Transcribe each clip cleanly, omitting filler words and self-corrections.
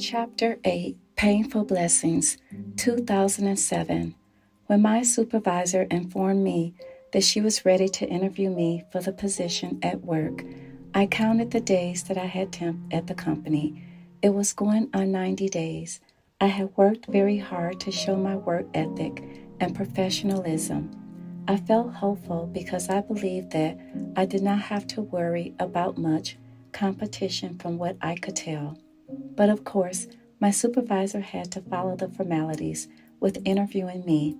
Chapter 8, Painful Blessings, 2007. When my supervisor informed me that she was ready to interview me for the position at work, I counted the days that I had temped at the company. It was going on 90 days. I had worked very hard to show my work ethic and professionalism. I felt hopeful because I believed that I did not have to worry about much competition from what I could tell. But of course, my supervisor had to follow the formalities with interviewing me.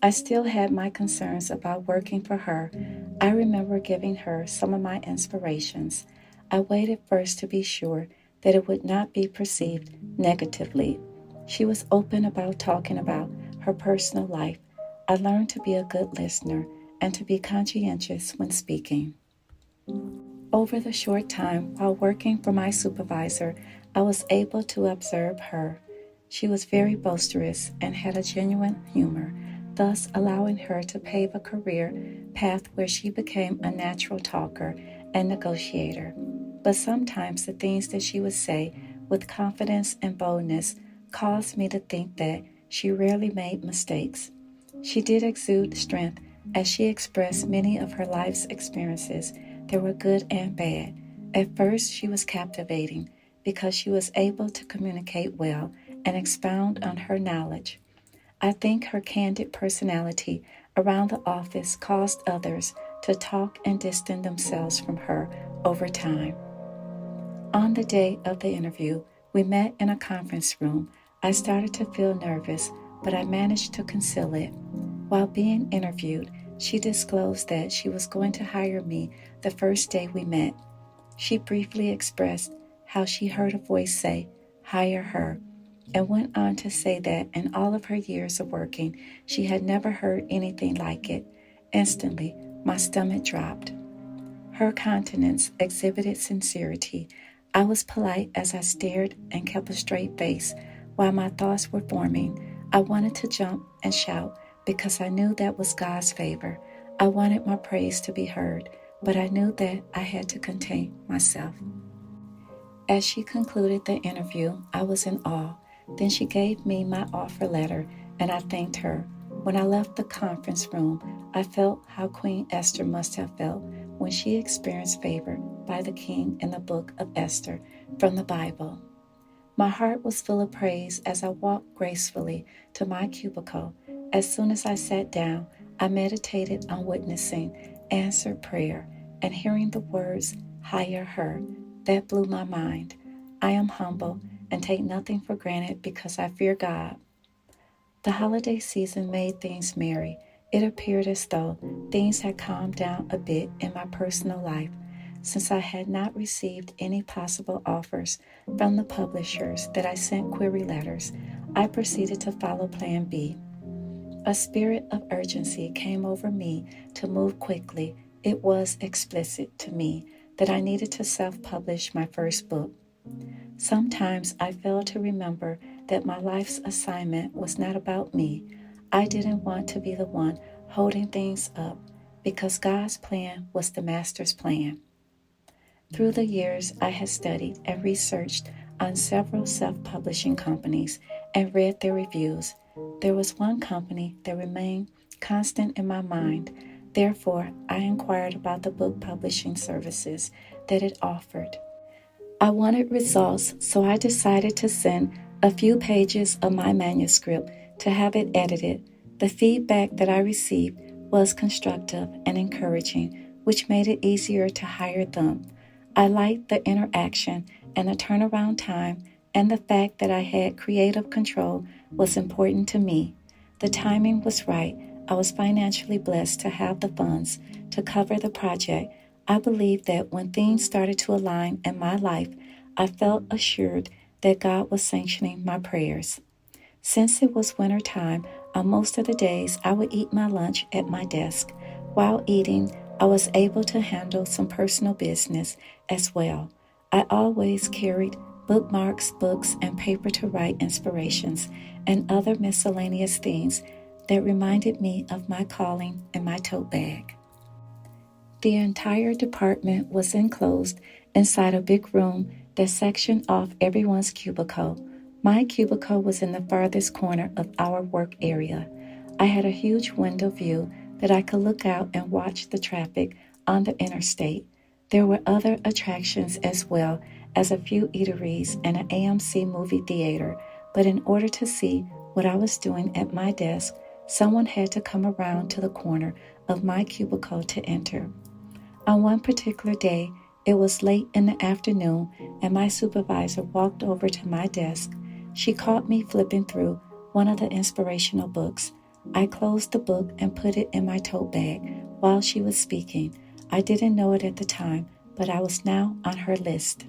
I still had my concerns about working for her. I remember giving her some of my inspirations. I waited first to be sure that it would not be perceived negatively. She was open about talking about her personal life. I learned to be a good listener and to be conscientious when speaking. Over the short time while working for my supervisor, I was able to observe her. She was very boisterous and had a genuine humor, thus allowing her to pave a career path where she became a natural talker and negotiator. But sometimes the things that she would say with confidence and boldness caused me to think that she rarely made mistakes. She did exude strength as she expressed many of her life's experiences. There were good and bad. At first, she was captivating because she was able to communicate well and expound on her knowledge. I think her candid personality around the office caused others to talk and distance themselves from her over time. On the day of the interview, we met in a conference room. I started to feel nervous, but I managed to conceal it. While being interviewed, she disclosed that she was going to hire me the first day we met. She briefly expressed how she heard a voice say, "Hire her," and went on to say that in all of her years of working, she had never heard anything like it. Instantly, my stomach dropped. Her countenance exhibited sincerity. I was polite as I stared and kept a straight face. While my thoughts were forming, I wanted to jump and shout because I knew that was God's favor. I wanted my praise to be heard, but I knew that I had to contain myself. As she concluded the interview, I was in awe. Then she gave me my offer letter, and I thanked her. When I left the conference room, I felt how Queen Esther must have felt when she experienced favor by the king in the book of Esther from the Bible. My heart was full of praise as I walked gracefully to my cubicle. As soon as I sat down, I meditated on witnessing answered prayer and hearing the words, "Hire her." That blew my mind. I am humble and take nothing for granted because I fear God. The holiday season made things merry. It appeared as though things had calmed down a bit in my personal life. Since I had not received any possible offers from the publishers that I sent query letters, I proceeded to follow Plan B. A spirit of urgency came over me to move quickly. It was explicit to me that I needed to self-publish my first book. Sometimes I failed to remember that my life's assignment was not about me. I didn't want to be the one holding things up because God's plan was the master's plan. Through the years, I had studied and researched on several self-publishing companies and read their reviews. There was one company that remained constant in my mind. Therefore, I inquired about the book publishing services that it offered. I wanted results, so I decided to send a few pages of my manuscript to have it edited. The feedback that I received was constructive and encouraging, which made it easier to hire them. I liked the interaction and the turnaround time, and the fact that I had creative control was important to me. The timing was right. I was financially blessed to have the funds to cover the project. I believe that when things started to align in my life, I felt assured that God was sanctioning my prayers. Since it was winter time, on most of the days I would eat my lunch at my desk. While eating, I was able to handle some personal business as well. I always carried bookmarks, books, and paper to write inspirations and other miscellaneous things that reminded me of my calling in my tote bag. The entire department was enclosed inside a big room that sectioned off everyone's cubicle. My cubicle was in the farthest corner of our work area. I had a huge window view that I could look out and watch the traffic on the interstate. There were other attractions as well as a few eateries and an AMC movie theater, but in order to see what I was doing at my desk, someone had to come around to the corner of my cubicle to enter. On one particular day, it was late in the afternoon, and my supervisor walked over to my desk. She caught me flipping through one of the inspirational books. I closed the book and put it in my tote bag while she was speaking. I didn't know it at the time, but I was now on her list.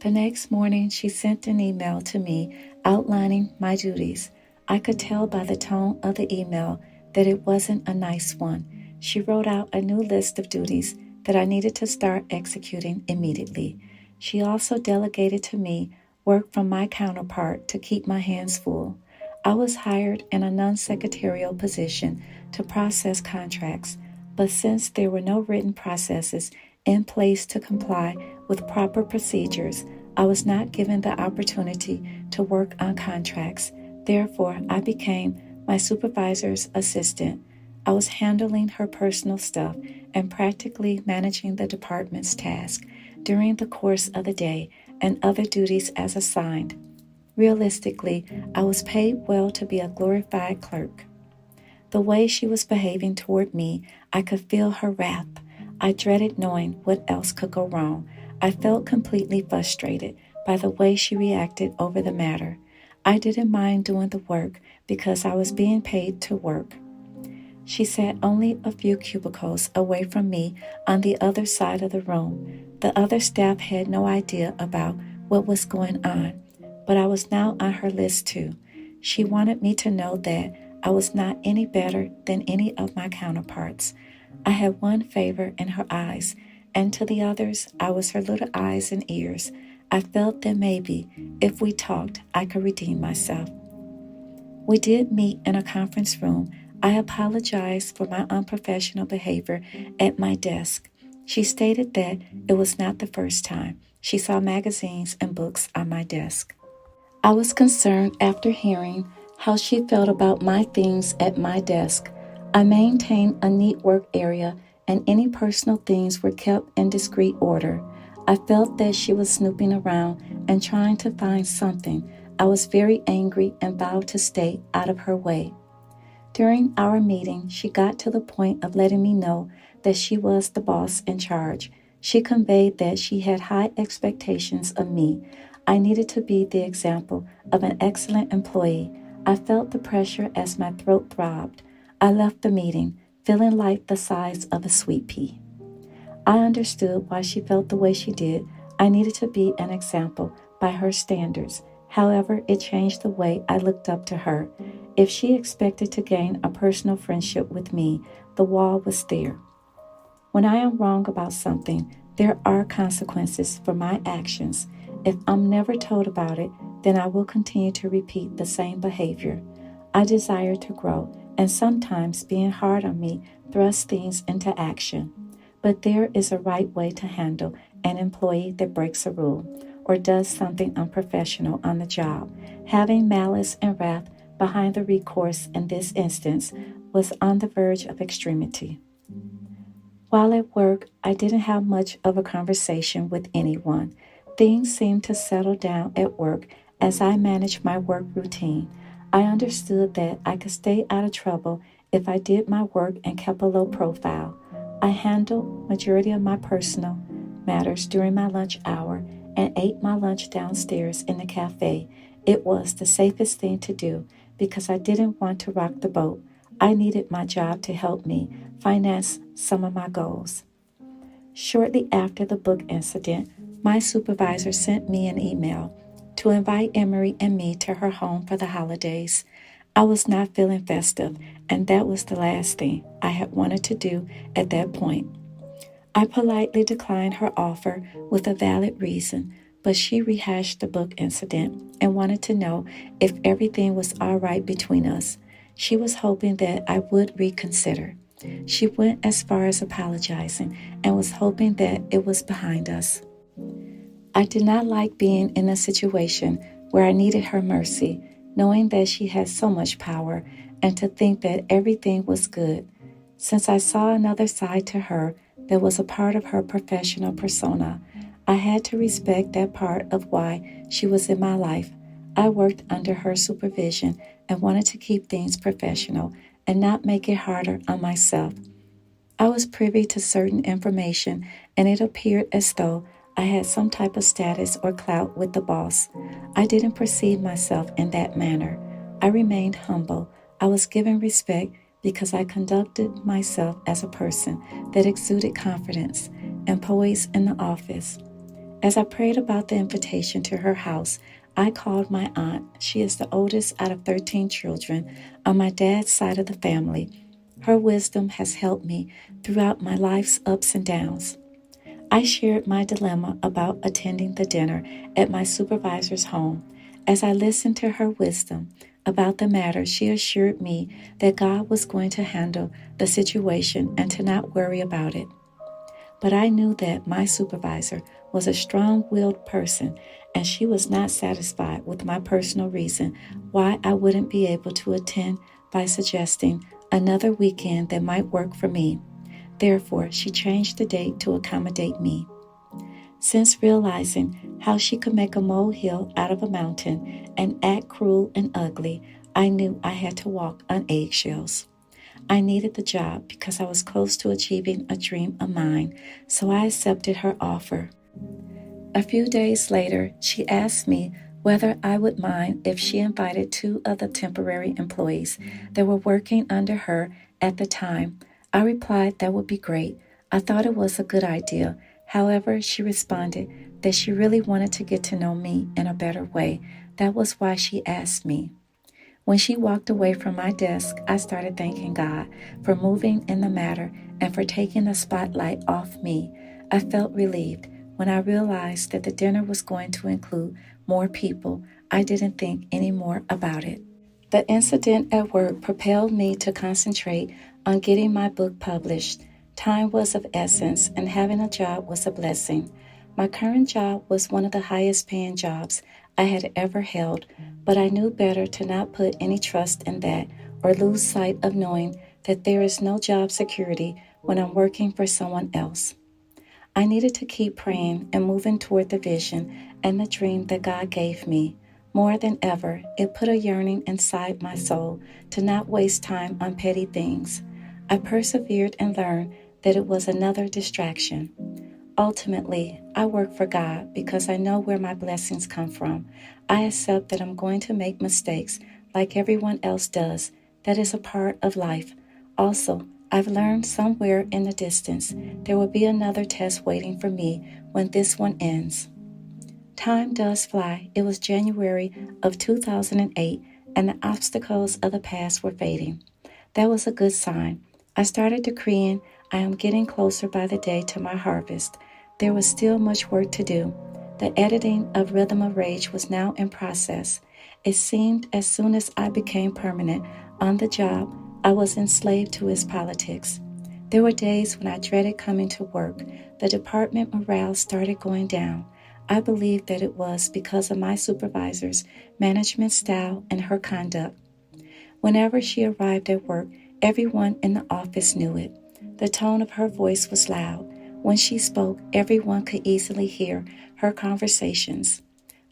The next morning, she sent an email to me outlining my duties. I could tell by the tone of the email that it wasn't a nice one. She wrote out a new list of duties that I needed to start executing immediately. She also delegated to me work from my counterpart to keep my hands full. I was hired in a non-secretarial position to process contracts, but since there were no written processes in place to comply with proper procedures, I was not given the opportunity to work on contracts. Therefore, I became my supervisor's assistant. I was handling her personal stuff and practically managing the department's task during the course of the day and other duties as assigned. Realistically, I was paid well to be a glorified clerk. The way she was behaving toward me, I could feel her wrath. I dreaded knowing what else could go wrong. I felt completely frustrated by the way she reacted over the matter. I didn't mind doing the work because I was being paid to work. She sat only a few cubicles away from me on the other side of the room. The other staff had no idea about what was going on, but I was now on her list too. She wanted me to know that I was not any better than any of my counterparts. I had one favor in her eyes, and to the others, I was her little eyes and ears. I felt that maybe, if we talked, I could redeem myself. We did meet in a conference room. I apologized for my unprofessional behavior at my desk. She stated that it was not the first time she saw magazines and books on my desk. I was concerned after hearing how she felt about my things at my desk. I maintained a neat work area and any personal things were kept in discreet order. I felt that she was snooping around and trying to find something. I was very angry and vowed to stay out of her way. During our meeting, she got to the point of letting me know that she was the boss in charge. She conveyed that she had high expectations of me. I needed to be the example of an excellent employee. I felt the pressure as my throat throbbed. I left the meeting, feeling like the size of a sweet pea. I understood why she felt the way she did. I needed to be an example by her standards. However, it changed the way I looked up to her. If she expected to gain a personal friendship with me, the wall was there. When I am wrong about something, there are consequences for my actions. If I'm never told about it, then I will continue to repeat the same behavior. I desire to grow, and sometimes being hard on me thrusts things into action. But there is a right way to handle an employee that breaks a rule or does something unprofessional on the job. Having malice and wrath behind the recourse in this instance was on the verge of extremity. While at work, I didn't have much of a conversation with anyone. Things seemed to settle down at work as I managed my work routine. I understood that I could stay out of trouble if I did my work and kept a low profile. I handled majority of my personal matters during my lunch hour and ate my lunch downstairs in the cafe. It was the safest thing to do because I didn't want to rock the boat. I needed my job to help me finance some of my goals. Shortly after the book incident, my supervisor sent me an email to invite Emery and me to her home for the holidays. I was not feeling festive, and that was the last thing I had wanted to do at that point. I politely declined her offer with a valid reason, but she rehashed the book incident and wanted to know if everything was all right between us. She was hoping that I would reconsider. She went as far as apologizing and was hoping that it was behind us. I did not like being in a situation where I needed her mercy, knowing that she had so much power, and to think that everything was good. Since I saw another side to her that was a part of her professional persona, I had to respect that part of why she was in my life. I worked under her supervision and wanted to keep things professional and not make it harder on myself. I was privy to certain information, and it appeared as though I had some type of status or clout with the boss. I didn't perceive myself in that manner. I remained humble. I was given respect because I conducted myself as a person that exuded confidence and poise in the office. As I prayed about the invitation to her house, I called my aunt. She is the oldest out of 13 children on my dad's side of the family. Her wisdom has helped me throughout my life's ups and downs. I shared my dilemma about attending the dinner at my supervisor's home. As I listened to her wisdom about the matter, she assured me that God was going to handle the situation and to not worry about it. But I knew that my supervisor was a strong-willed person, and she was not satisfied with my personal reason why I wouldn't be able to attend by suggesting another weekend that might work for me. Therefore, she changed the date to accommodate me. Since realizing how she could make a molehill out of a mountain and act cruel and ugly, I knew I had to walk on eggshells. I needed the job because I was close to achieving a dream of mine, so I accepted her offer. A few days later, she asked me whether I would mind if she invited two of the temporary employees that were working under her at the time. I replied that would be great. I thought it was a good idea. However, she responded that she really wanted to get to know me in a better way. That was why she asked me. When she walked away from my desk, I started thanking God for moving in the matter and for taking the spotlight off me. I felt relieved when I realized that the dinner was going to include more people. I didn't think any more about it. The incident at work propelled me to concentrate on getting my book published. Time was of essence, and having a job was a blessing. My current job was one of the highest paying jobs I had ever held, but I knew better to not put any trust in that or lose sight of knowing that there is no job security when I'm working for someone else. I needed to keep praying and moving toward the vision and the dream that God gave me. More than ever, it put a yearning inside my soul to not waste time on petty things. I persevered and learned that it was another distraction. Ultimately, I work for God because I know where my blessings come from. I accept that I'm going to make mistakes like everyone else does. That is a part of life. Also, I've learned somewhere in the distance there will be another test waiting for me when this one ends. Time does fly. It was January of 2008, and the obstacles of the past were fading. That was a good sign. I started decreeing, I am getting closer by the day to my harvest. There was still much work to do. The editing of Rhythm of Rage was now in process. It seemed as soon as I became permanent on the job, I was enslaved to its politics. There were days when I dreaded coming to work. The department morale started going down. I believe that it was because of my supervisor's management style and her conduct. Whenever she arrived at work, everyone in the office knew it. The tone of her voice was loud. When she spoke, everyone could easily hear her conversations.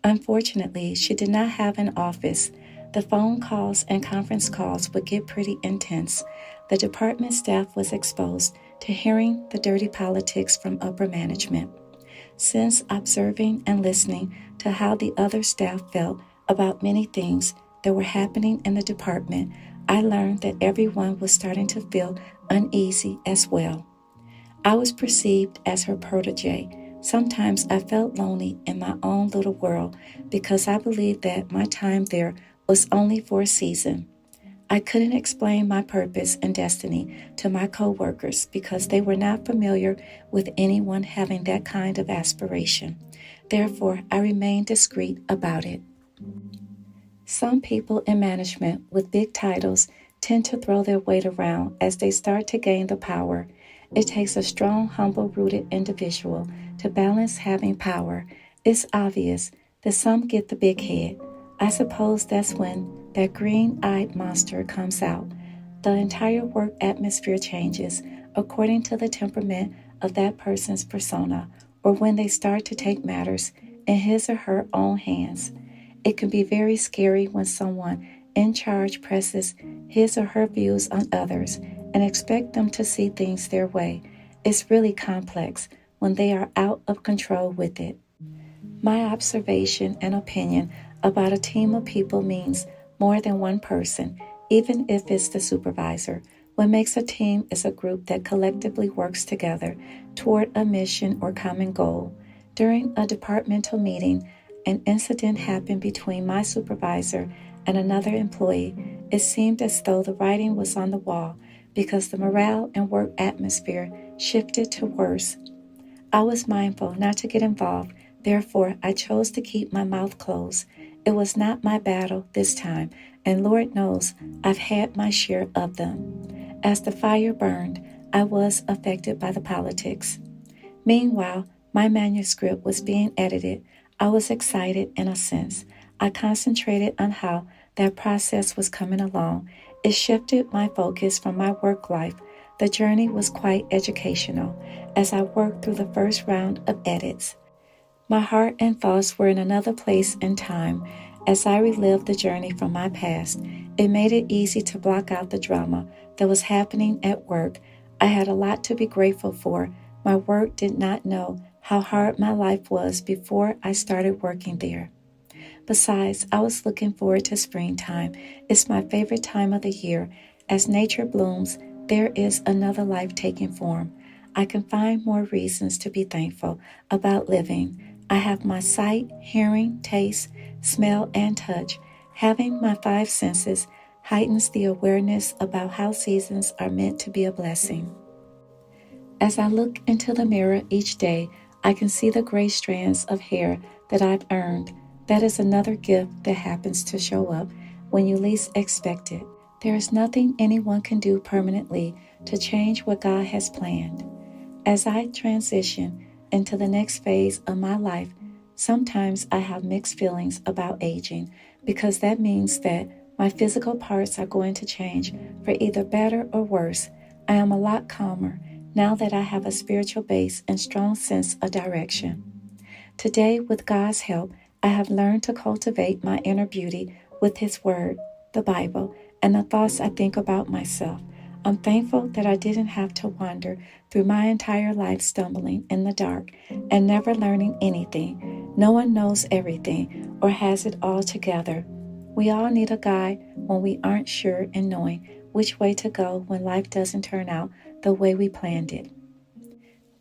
Unfortunately, she did not have an office. The phone calls and conference calls would get pretty intense. The department staff was exposed to hearing the dirty politics from upper management. Since observing and listening to how the other staff felt about many things that were happening in the department, I learned that everyone was starting to feel uneasy as well. I was perceived as her protege. Sometimes I felt lonely in my own little world because I believed that my time there was only for a season. I couldn't explain my purpose and destiny to my coworkers because they were not familiar with anyone having that kind of aspiration. Therefore, I remained discreet about it. Some people in management with big titles tend to throw their weight around as they start to gain the power. It takes a strong, humble-rooted individual to balance having power. It's obvious that some get the big head, I suppose that's when that green-eyed monster comes out. The entire work atmosphere changes according to the temperament of that person's persona, or when they start to take matters in his or her own hands. It can be very scary when someone in charge presses his or her views on others and expect them to see things their way. It's really complex when they are out of control with it. My observation and opinion about a team of people means more than one person, even if it's the supervisor. What makes a team is a group that collectively works together toward a mission or common goal. During a departmental meeting, an incident happened between my supervisor and another employee. It seemed as though the writing was on the wall because the morale and work atmosphere shifted to worse. I was mindful not to get involved, therefore, I chose to keep my mouth closed. It was not my battle this time, and Lord knows I've had my share of them. As the fire burned, I was affected by the politics. Meanwhile, my manuscript was being edited. I was excited in a sense. I concentrated on how that process was coming along. It shifted my focus from my work life. The journey was quite educational as I worked through the first round of edits. My heart and thoughts were in another place and time as I relived the journey from my past. It made it easy to block out the drama that was happening at work. I had a lot to be grateful for. My work did not know how hard my life was before I started working there. Besides, I was looking forward to springtime. It's my favorite time of the year. As nature blooms, there is another life taking form. I can find more reasons to be thankful about living. I have my sight, hearing, taste, smell, and touch. Having my five senses heightens the awareness about how seasons are meant to be a blessing. As I look into the mirror each day, I can see the gray strands of hair that I've earned. That is another gift that happens to show up when you least expect it. There is nothing anyone can do permanently to change what God has planned. As I transition into the next phase of my life, sometimes I have mixed feelings about aging because that means that my physical parts are going to change for either better or worse. I am a lot calmer now that I have a spiritual base and strong sense of direction. Today, with God's help, I have learned to cultivate my inner beauty with His Word, the Bible, and the thoughts I think about myself. I'm thankful that I didn't have to wander through my entire life stumbling in the dark and never learning anything. No one knows everything or has it all together. We all need a guide when we aren't sure in knowing which way to go when life doesn't turn out the way we planned it.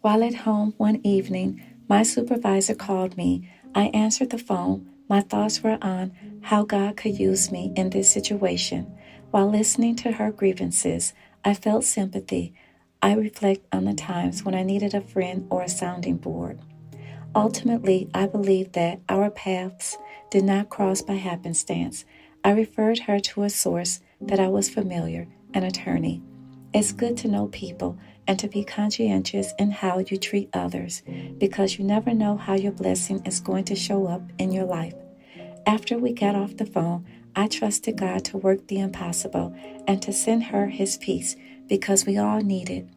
While at home one evening, my supervisor called me. I answered the phone. My thoughts were on how God could use me in this situation. While listening to her grievances, I felt sympathy. I reflect on the times when I needed a friend or a sounding board. Ultimately, I believe that our paths did not cross by happenstance. I referred her to a source that I was familiar, an attorney. It's good to know people and to be conscientious in how you treat others because you never know how your blessing is going to show up in your life. After we got off the phone, I trusted God to work the impossible and to send her His peace because we all need it.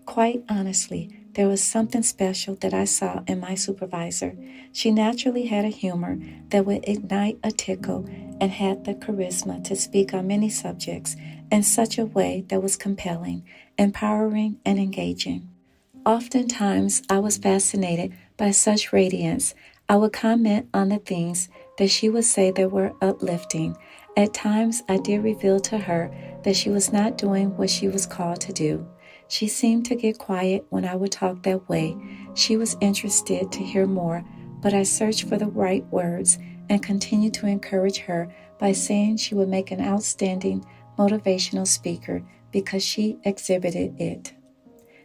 Quite honestly, there was something special that I saw in my supervisor. She naturally had a humor that would ignite a tickle and had the charisma to speak on many subjects in such a way that was compelling, empowering, and engaging. Oftentimes, I was fascinated by such radiance. I would comment on the things that she would say that were uplifting. At times, I did reveal to her that she was not doing what she was called to do. She seemed to get quiet when I would talk that way. She was interested to hear more, but I searched for the right words and continued to encourage her by saying she would make an outstanding motivational speaker because she exhibited it.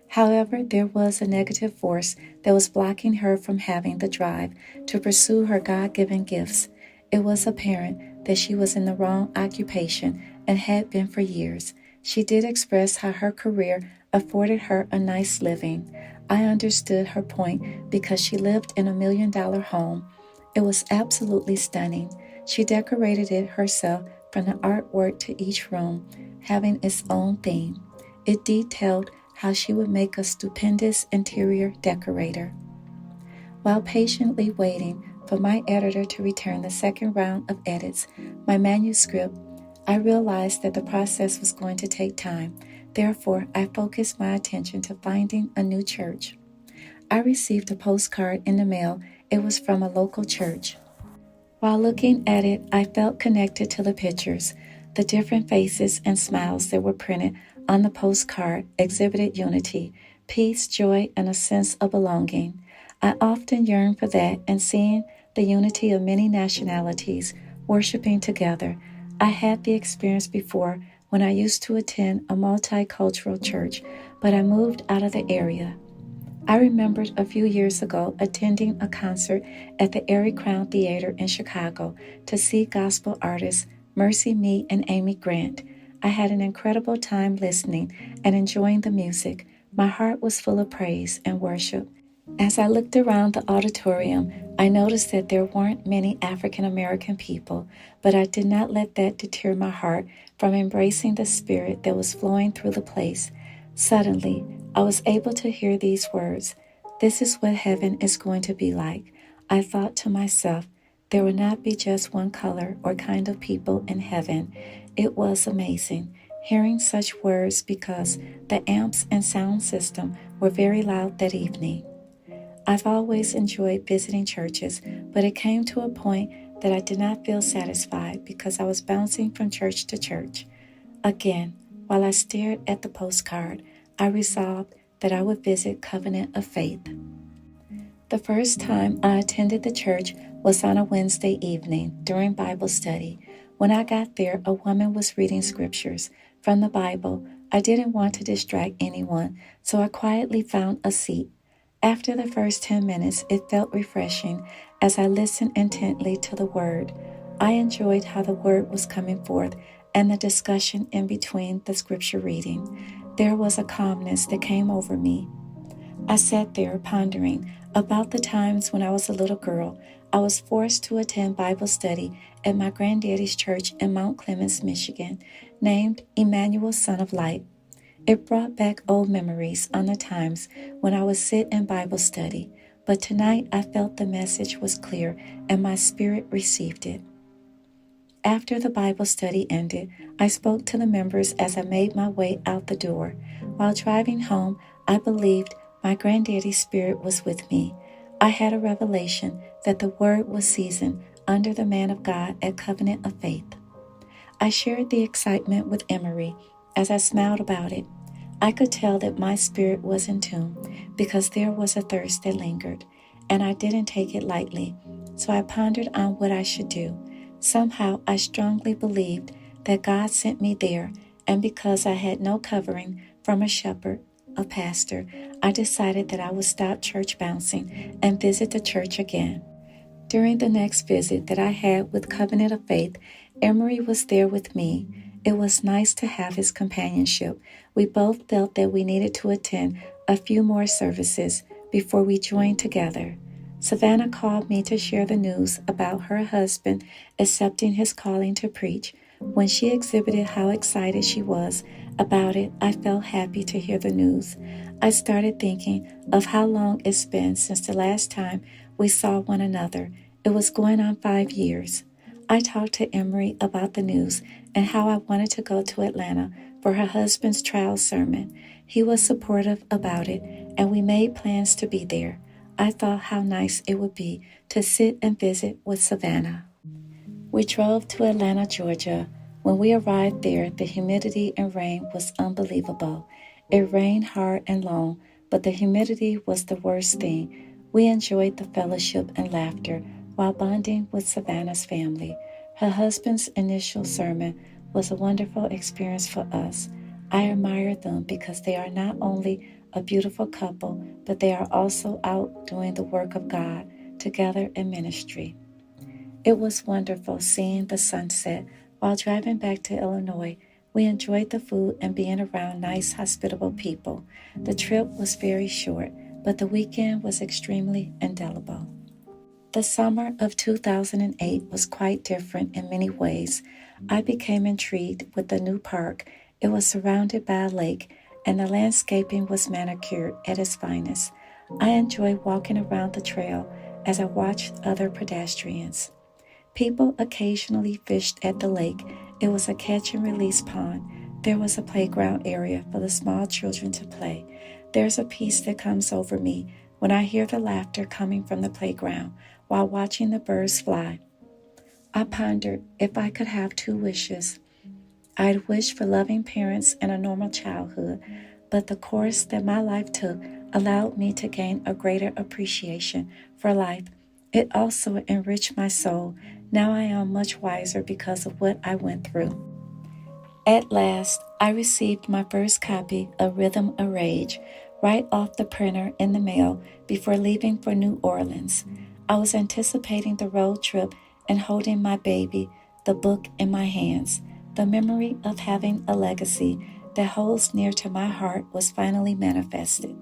However, there was a negative force that was blocking her from having the drive to pursue her God-given gifts. It was apparent that she was in the wrong occupation and had been for years. She did express how her career afforded her a nice living. I understood her point because she lived in $1 million home. It was absolutely stunning. She decorated it herself from the artwork to each room, having its own theme. It detailed how she would make a stupendous interior decorator. While patiently waiting for my editor to return the second round of edits, my manuscript, I realized that the process was going to take time. Therefore, I focused my attention to finding a new church. I received a postcard in the mail. It was from a local church. While looking at it, I felt connected to the pictures. The different faces and smiles that were printed on the postcard exhibited unity, peace, joy, and a sense of belonging. I often yearn for that, and seeing the unity of many nationalities worshiping together. I had the experience before when I used to attend a multicultural church, but I moved out of the area. I remembered a few years ago attending a concert at the Airy Crown Theater in Chicago to see gospel artists Mercy Me and Amy Grant. I had an incredible time listening and enjoying the music. My heart was full of praise and worship. As I looked around the auditorium, I noticed that there weren't many African American people, but I did not let that deter my heart from embracing the spirit that was flowing through the place. Suddenly, I was able to hear these words: "This is what heaven is going to be like." I thought to myself, there would not be just one color or kind of people in heaven. It was amazing hearing such words because the amps and sound system were very loud that evening. I've always enjoyed visiting churches, but it came to a point that I did not feel satisfied because I was bouncing from church to church. Again, while I stared at the postcard, I resolved that I would visit Covenant of Faith. The first time I attended the church was on a Wednesday evening during Bible study. When I got there, a woman was reading scriptures from the Bible. I didn't want to distract anyone, so I quietly found a seat. After the first 10 minutes, it felt refreshing as I listened intently to the word. I enjoyed how the word was coming forth and the discussion in between the scripture reading. There was a calmness that came over me. I sat there pondering about the times when I was a little girl. I was forced to attend Bible study at my granddaddy's church in Mount Clemens, Michigan, named Emmanuel Son of Light. It brought back old memories on the times when I would sit in Bible study, but tonight I felt the message was clear and my spirit received it. After the Bible study ended, I spoke to the members as I made my way out the door. While driving home, I believed my granddaddy's spirit was with me. I had a revelation that the word was seasoned under the man of God at Covenant of Faith. I shared the excitement with Emery as I smiled about it. I could tell that my spirit was in tune because there was a thirst that lingered, and I didn't take it lightly, so I pondered on what I should do. Somehow I strongly believed that God sent me there, and because I had no covering from a shepherd, a pastor, I decided that I would stop church bouncing and visit the church again. During the next visit that I had with Covenant of Faith, Emery was there with me. It was nice to have his companionship. We both felt that we needed to attend a few more services before we joined together. Savannah called me to share the news about her husband accepting his calling to preach. When she exhibited how excited she was about it, I felt happy to hear the news. I started thinking of how long it's been since the last time we saw one another. It was going on 5 years. I talked to Emery about the news and how I wanted to go to Atlanta for her husband's trial sermon. He was supportive about it, and we made plans to be there. I thought how nice it would be to sit and visit with Savannah. We drove to Atlanta, Georgia. When we arrived there, the humidity and rain was unbelievable. It rained hard and long, but the humidity was the worst thing. We enjoyed the fellowship and laughter while bonding with Savannah's family. Her husband's initial sermon was a wonderful experience for us. I admire them because they are not only a beautiful couple, but they are also out doing the work of God together in ministry. It was wonderful seeing the sunset. While driving back to Illinois, we enjoyed the food and being around nice, hospitable people. The trip was very short, but the weekend was extremely indelible. The summer of 2008 was quite different in many ways. I became intrigued with the new park. It was surrounded by a lake, and the landscaping was manicured at its finest. I enjoyed walking around the trail as I watched other pedestrians. People occasionally fished at the lake. It was a catch and release pond. There was a playground area for the small children to play. There's a peace that comes over me when I hear the laughter coming from the playground while watching the birds fly. I pondered if I could have two wishes. I'd wish for loving parents and a normal childhood, but the course that my life took allowed me to gain a greater appreciation for life. It also enriched my soul. Now I am much wiser because of what I went through. At last, I received my first copy of Rhythm of Rage right off the printer in the mail before leaving for New Orleans. I was anticipating the road trip and holding my baby, the book in my hands. The memory of having a legacy that holds near to my heart was finally manifested.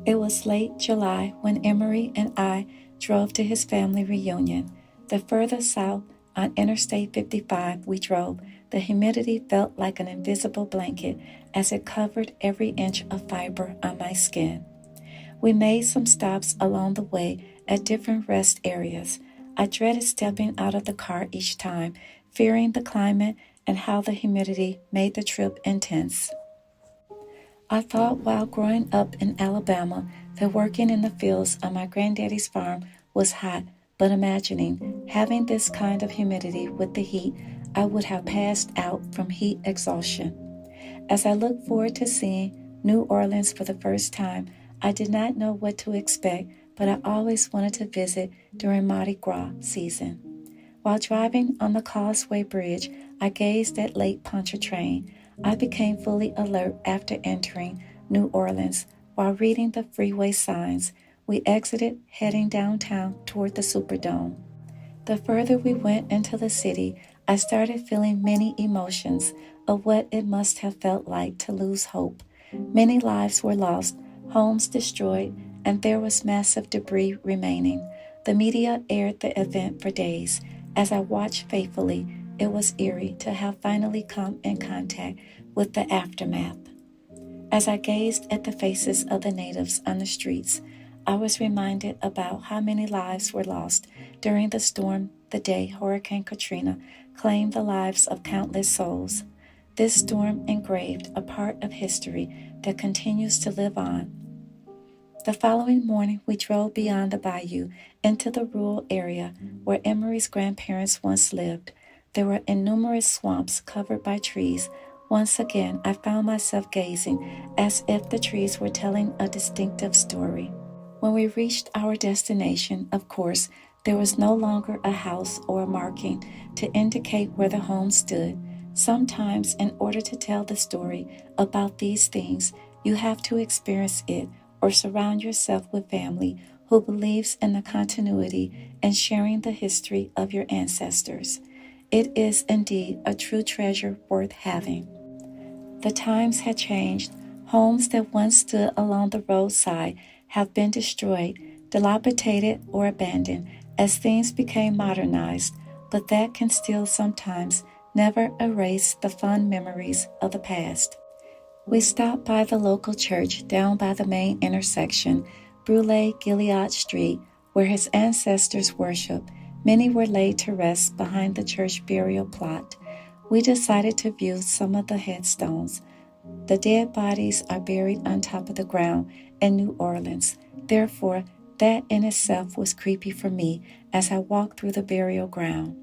It was late July when Emery and I drove to his family reunion. The further south on Interstate 55 we drove, the humidity felt like an invisible blanket as it covered every inch of fiber on my skin. We made some stops along the way at different rest areas. I dreaded stepping out of the car each time, fearing the climate and how the humidity made the trip intense. I thought while growing up in Alabama that working in the fields on my granddaddy's farm was hot, but imagining having this kind of humidity with the heat, I would have passed out from heat exhaustion. As I looked forward to seeing New Orleans for the first time, I did not know what to expect, but I always wanted to visit during Mardi Gras season. While driving on the Causeway Bridge, I gazed at Lake Pontchartrain. I became fully alert after entering New Orleans. While reading the freeway signs, we exited, heading downtown toward the Superdome. The further we went into the city, I started feeling many emotions of what it must have felt like to lose hope. Many lives were lost, homes destroyed, and there was massive debris remaining. The media aired the event for days. As I watched faithfully, it was eerie to have finally come in contact with the aftermath. As I gazed at the faces of the natives on the streets, I was reminded about how many lives were lost during the storm the day Hurricane Katrina claimed the lives of countless souls. This storm engraved a part of history that continues to live on. The following morning, we drove beyond the bayou into the rural area where Emery's grandparents once lived. There were innumerous swamps covered by trees. Once again, I found myself gazing as if the trees were telling a distinctive story. When we reached our destination, of course, there was no longer a house or a marking to indicate where the home stood. Sometimes, in order to tell the story about these things, you have to experience it or surround yourself with family who believes in the continuity and sharing the history of your ancestors. It is indeed a true treasure worth having. The times had changed. Homes that once stood along the roadside have been destroyed, dilapidated, or abandoned as things became modernized, but that can still sometimes never erase the fond memories of the past. We stopped by the local church down by the main intersection, Brule Gilead Street, where his ancestors worshiped. Many were laid to rest behind the church burial plot. We decided to view some of the headstones. The dead bodies are buried on top of the ground in New Orleans. Therefore, that in itself was creepy for me as I walked through the burial ground.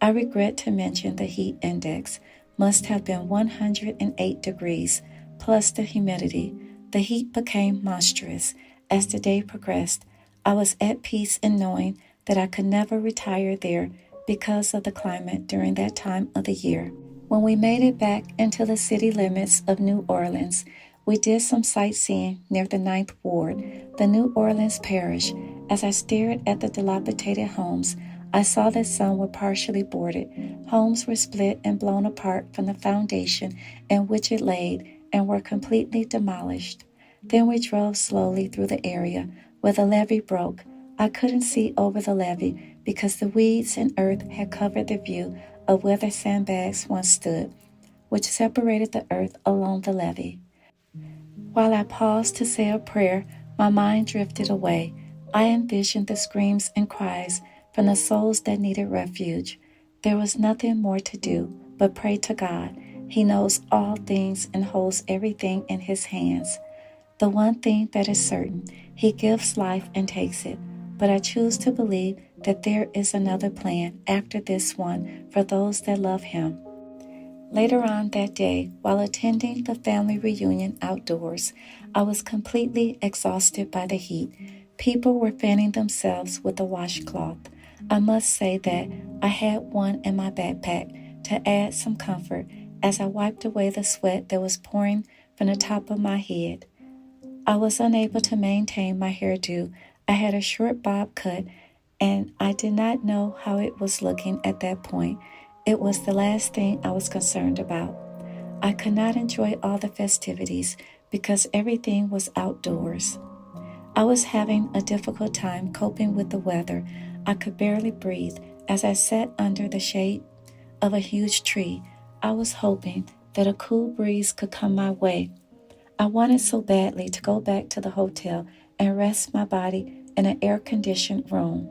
I regret to mention the heat index must have been 108 degrees, plus the humidity. The heat became monstrous. As the day progressed, I was at peace in knowing that I could never retire there because of the climate during that time of the year. When we made it back into the city limits of New Orleans, we did some sightseeing near the Ninth Ward, the New Orleans Parish. As I stared at the dilapidated homes, I saw that some were partially boarded. Homes were split and blown apart from the foundation in which it laid and were completely demolished. Then we drove slowly through the area where the levee broke. I couldn't see over the levee because the weeds and earth had covered the view of where the sandbags once stood, which separated the earth along the levee. While I paused to say a prayer, my mind drifted away. I envisioned the screams and cries from the souls that needed refuge. There was nothing more to do but pray to God. He knows all things and holds everything in His hands. The one thing that is certain, He gives life and takes it. But I choose to believe that there is another plan after this one for those that love Him. Later on that day, while attending the family reunion outdoors, I was completely exhausted by the heat. People were fanning themselves with a washcloth. I must say that I had one in my backpack to add some comfort as I wiped away the sweat that was pouring from the top of my head. I was unable to maintain my hairdo. I had a short bob cut, and I did not know how it was looking at that point. It was the last thing I was concerned about. I could not enjoy all the festivities because everything was outdoors. I was having a difficult time coping with the weather. I could barely breathe as I sat under the shade of a huge tree. I was hoping that a cool breeze could come my way. I wanted so badly to go back to the hotel and rest my body in an air-conditioned room.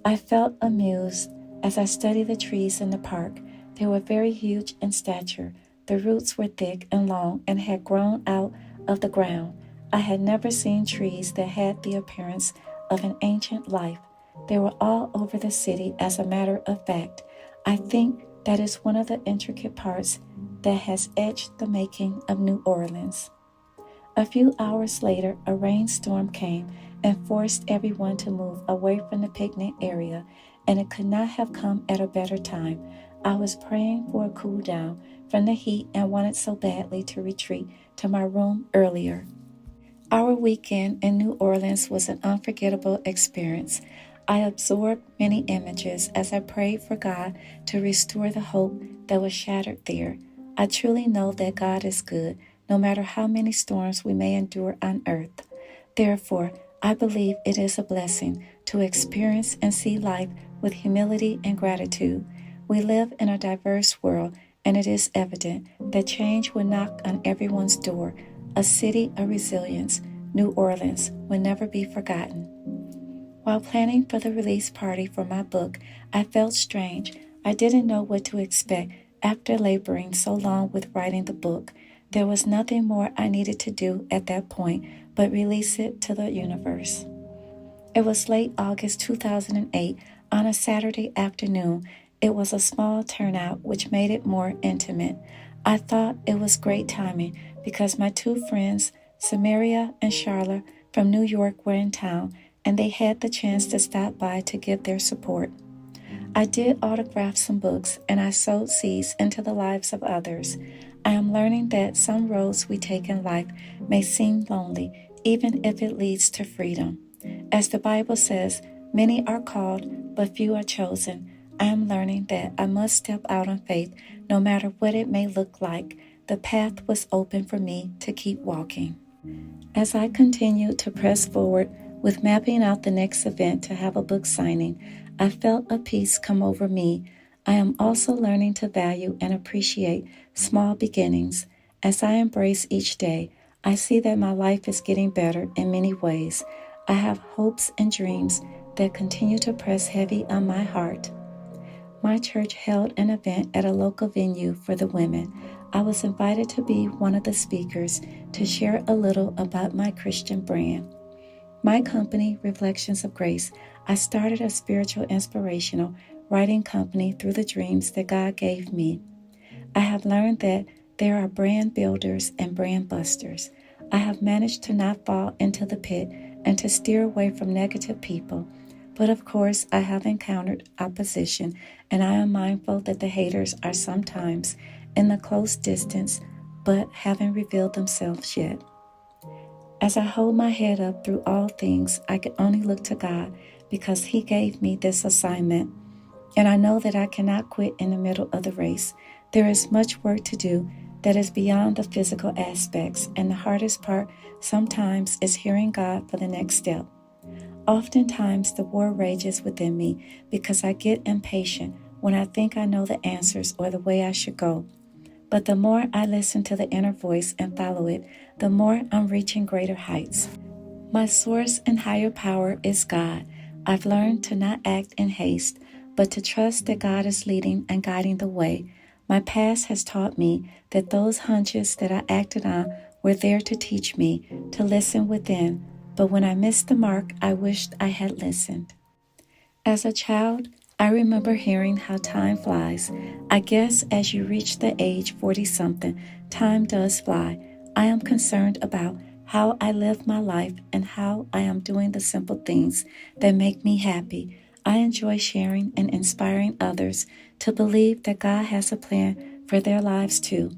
I felt amused as I studied the trees in the park. They were very huge in stature. The roots were thick and long and had grown out of the ground. I had never seen trees that had the appearance of an ancient life. They were all over the city, as a matter of fact. I think that is one of the intricate parts that has etched the making of New Orleans. A few hours later, a rainstorm came and forced everyone to move away from the picnic area, and it could not have come at a better time. I was praying for a cool down from the heat and wanted so badly to retreat to my room earlier. Our weekend in New Orleans was an unforgettable experience. I absorbed many images as I prayed for God to restore the hope that was shattered there. I truly know that God is good, no matter how many storms we may endure on earth. Therefore, I believe it is a blessing to experience and see life with humility and gratitude. We live in a diverse world, and it is evident that change will knock on everyone's door. A city of resilience, New Orleans, will never be forgotten. While planning for the release party for my book, I felt strange. I didn't know what to expect after laboring so long with writing the book. There was nothing more I needed to do at that point but release it to the universe. It was late August 2008 on a Saturday afternoon. It was a small turnout, which made it more intimate. I thought it was great timing because my two friends, Samaria and Charlotte from New York, were in town, and they had the chance to stop by to give their support. I did autograph some books, and I sowed seeds into the lives of others. I am learning that some roads we take in life may seem lonely, even if it leads to freedom. As the Bible says, many are called, but few are chosen. I am learning that I must step out on faith, no matter what it may look like. The path was open for me to keep walking. As I continued to press forward with mapping out the next event to have a book signing, I felt a peace come over me. I am also learning to value and appreciate small beginnings. As I embrace each day, I see that my life is getting better in many ways. I have hopes and dreams that continue to press heavy on my heart. My church held an event at a local venue for the women. I was invited to be one of the speakers to share a little about my Christian brand. My company, Reflections of Grace, I started a spiritual inspirational writing company through the dreams that God gave me. I have learned that there are brand builders and brand busters. I have managed to not fall into the pit and to steer away from negative people. But of course, I have encountered opposition, and I am mindful that the haters are sometimes in the close distance, but haven't revealed themselves yet. As I hold my head up through all things, I can only look to God because He gave me this assignment. And I know that I cannot quit in the middle of the race. There is much work to do that is beyond the physical aspects, and the hardest part sometimes is hearing God for the next step. Oftentimes, the war rages within me because I get impatient when I think I know the answers or the way I should go. But the more I listen to the inner voice and follow it, the more I'm reaching greater heights. My source and higher power is God. I've learned to not act in haste, but to trust that God is leading and guiding the way. My past has taught me that those hunches that I acted on were there to teach me to listen within, but when I missed the mark, I wished I had listened. As a child, I remember hearing how time flies. I guess as you reach the age 40 something, time does fly. I am concerned about how I live my life and how I am doing the simple things that make me happy. I enjoy sharing and inspiring others to believe that God has a plan for their lives too.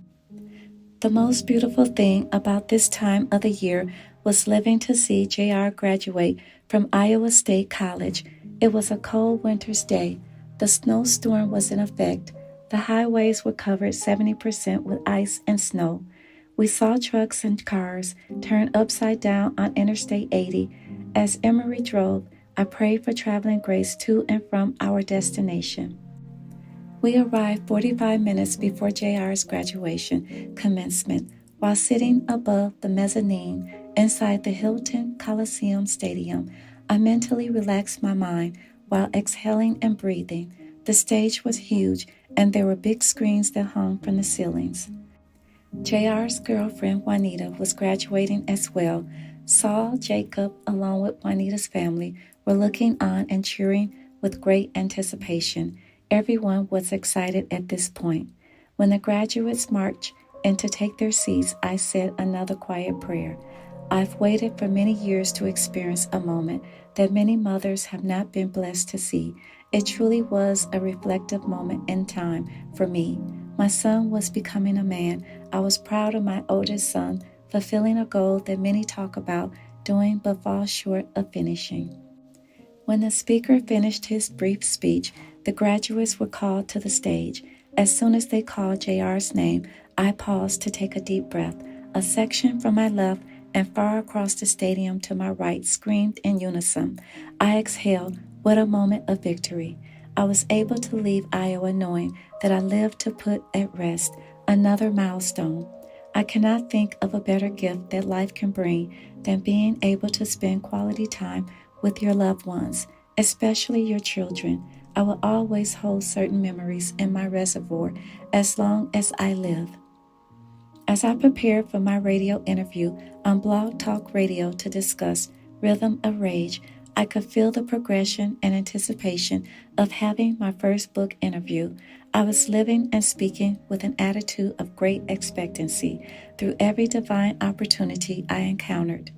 The most beautiful thing about this time of the year was living to see JR graduate from Iowa State College. It was a cold winter's day. The snowstorm was in effect. The highways were covered 70% with ice and snow. We saw trucks and cars turn upside down on Interstate 80. As Emery drove, I prayed for traveling grace to and from our destination. We arrived 45 minutes before JR's graduation commencement while sitting above the mezzanine inside the Hilton Coliseum Stadium. I mentally relaxed my mind while exhaling and breathing. The stage was huge and there were big screens that hung from the ceilings. JR's girlfriend Juanita was graduating as well. Saul, Jacob, along with Juanita's family, were looking on and cheering with great anticipation. Everyone was excited at this point. When the graduates marched in to take their seats, I said another quiet prayer. I've waited for many years to experience a moment that many mothers have not been blessed to see. It truly was a reflective moment in time for me. My son was becoming a man. I was proud of my oldest son, fulfilling a goal that many talk about doing but fall short of finishing. When the speaker finished his brief speech, the graduates were called to the stage. As soon as they called JR's name, I paused to take a deep breath. A section from my left and far across the stadium to my right screamed in unison. I exhaled. What a moment of victory. I was able to leave Iowa knowing that I lived to put at rest another milestone. I cannot think of a better gift that life can bring than being able to spend quality time with your loved ones, especially your children. I will always hold certain memories in my reservoir as long as I live. As I prepared for my radio interview on Blog Talk Radio to discuss Rhythm of Rage, I could feel the progression and anticipation of having my first book interview. I was living and speaking with an attitude of great expectancy through every divine opportunity I encountered.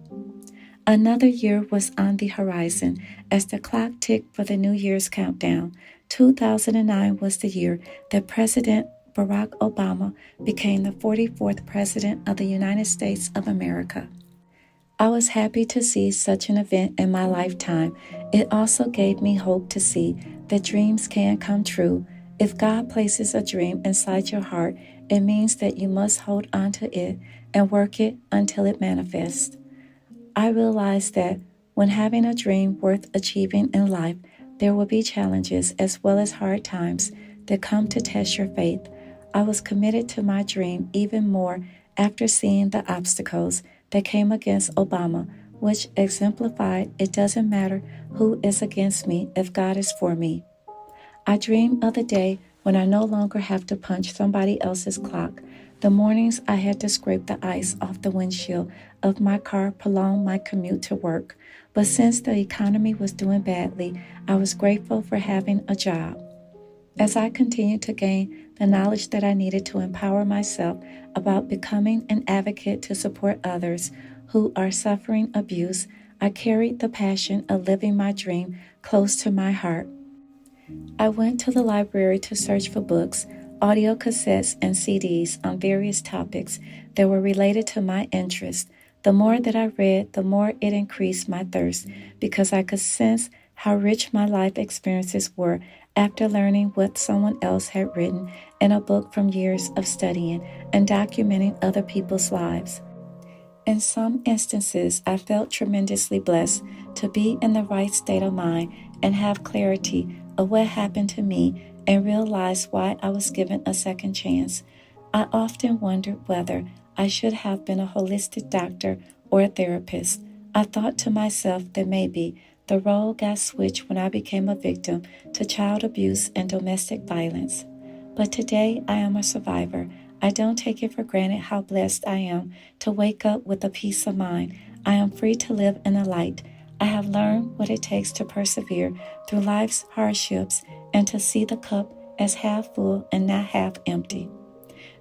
Another year was on the horizon as the clock ticked for the New Year's countdown. 2009 was the year that President Barack Obama became the 44th President of the United States of America. I was happy to see such an event in my lifetime. It also gave me hope to see that dreams can come true. If God places a dream inside your heart, it means that you must hold on to it and work it until it manifests. I realized that when having a dream worth achieving in life, there will be challenges as well as hard times that come to test your faith. I was committed to my dream even more after seeing the obstacles that came against Obama, which exemplified it doesn't matter who is against me if God is for me. I dream of the day when I no longer have to punch somebody else's clock. The mornings I had to scrape the ice off the windshield of my car prolonged my commute to work. But since the economy was doing badly, I was grateful for having a job. As I continued to gain the knowledge that I needed to empower myself about becoming an advocate to support others who are suffering abuse, I carried the passion of living my dream close to my heart. I went to the library to search for books, audio cassettes, and CDs on various topics that were related to my interest. The more that I read, the more it increased my thirst because I could sense how rich my life experiences were after learning what someone else had written in a book from years of studying and documenting other people's lives. In some instances, I felt tremendously blessed to be in the right state of mind and have clarity of what happened to me and realize why I was given a second chance. I often wondered whether I should have been a holistic doctor or a therapist. I thought to myself that maybe the role got switched when I became a victim to child abuse and domestic violence. But today I am a survivor. I don't take it for granted how blessed I am to wake up with a peace of mind. I am free to live in the light. I have learned what it takes to persevere through life's hardships and to see the cup as half full and not half empty.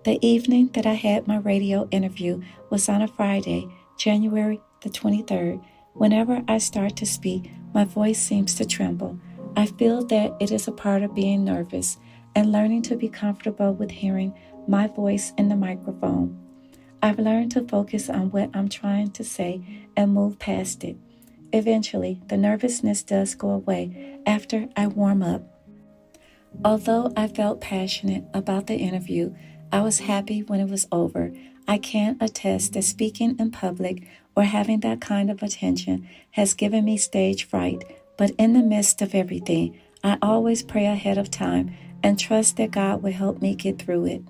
The evening that I had my radio interview was on a Friday, January the 23rd. Whenever I start to speak, my voice seems to tremble. I feel that it is a part of being nervous and learning to be comfortable with hearing my voice in the microphone. I've learned to focus on what I'm trying to say and move past it. Eventually, the nervousness does go away after I warm up. Although I felt passionate about the interview, I was happy when it was over. I can attest that speaking in public or having that kind of attention has given me stage fright, but in the midst of everything, I always pray ahead of time and trust that God will help me get through it.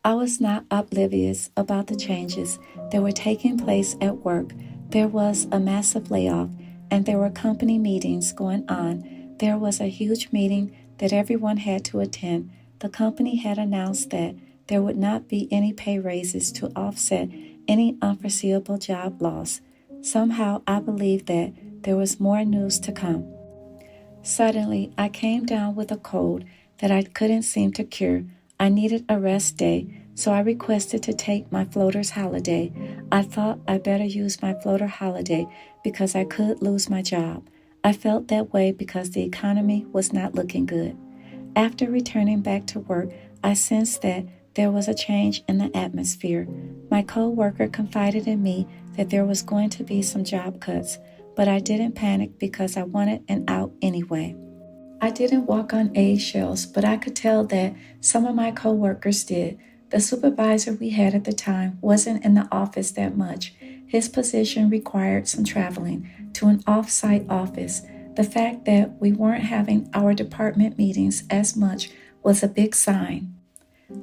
I was not oblivious about the changes that were taking place at work. There was a massive layoff, and there were company meetings going on. There was a huge meeting that everyone had to attend. The company had announced that there would not be any pay raises to offset any unforeseeable job loss. Somehow, I believed that there was more news to come. Suddenly, I came down with a cold that I couldn't seem to cure. I needed a rest day, so I requested to take my floater's holiday. I thought I better use my floater holiday because I could lose my job. I felt that way because the economy was not looking good. After returning back to work, I sensed that there was a change in the atmosphere. My co-worker confided in me that there was going to be some job cuts, but I didn't panic because I wanted an out anyway. I didn't walk on eggshells, but I could tell that some of my coworkers did. The supervisor we had at the time wasn't in the office that much. His position required some traveling to an off-site office. The fact that we weren't having our department meetings as much was a big sign.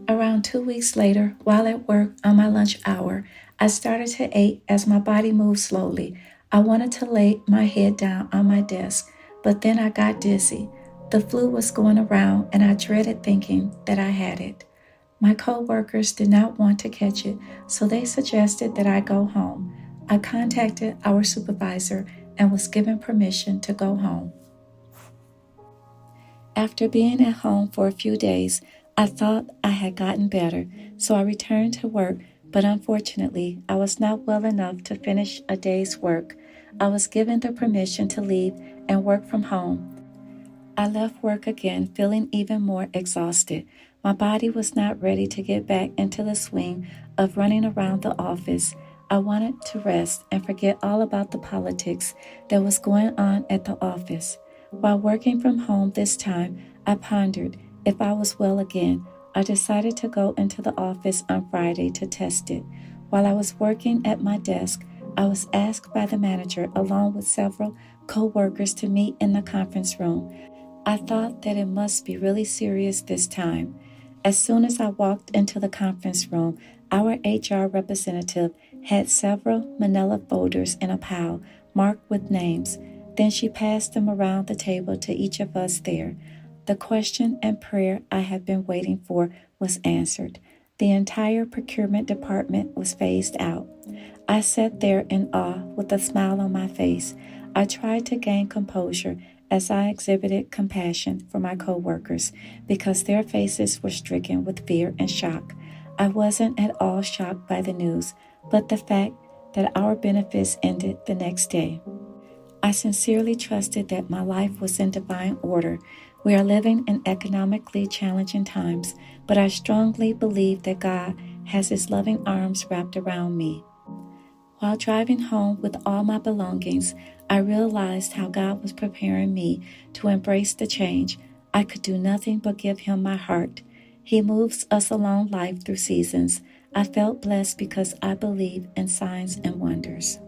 Around 2 weeks later, while at work on my lunch hour, I started to ache as my body moved slowly. I wanted to lay my head down on my desk, but then I got dizzy. The flu was going around, and I dreaded thinking that I had it. My coworkers did not want to catch it, so they suggested that I go home. I contacted our supervisor and was given permission to go home. After being at home for a few days, I thought I had gotten better, so I returned to work, but unfortunately, I was not well enough to finish a day's work. I was given the permission to leave and work from home. I left work again feeling even more exhausted. My body was not ready to get back into the swing of running around the office. I wanted to rest and forget all about the politics that was going on at the office. While working from home this time, I pondered if I was well again. I decided to go into the office on Friday to test it. While I was working at my desk, I was asked by the manager along with several co-workers to meet in the conference room. I thought that it must be really serious this time. As soon as I walked into the conference room, our HR representative had several manila folders in a pile marked with names. Then she passed them around the table to each of us there. The question and prayer I had been waiting for was answered. The entire procurement department was phased out. I sat there in awe with a smile on my face. I tried to gain composure as I exhibited compassion for my coworkers because their faces were stricken with fear and shock. I wasn't at all shocked by the news, but the fact that our benefits ended the next day. I sincerely trusted that my life was in divine order. We are living in economically challenging times, but I strongly believe that God has His loving arms wrapped around me. While driving home with all my belongings, I realized how God was preparing me to embrace the change. I could do nothing but give Him my heart. He moves us along life through seasons. I felt blessed because I believe in signs and wonders.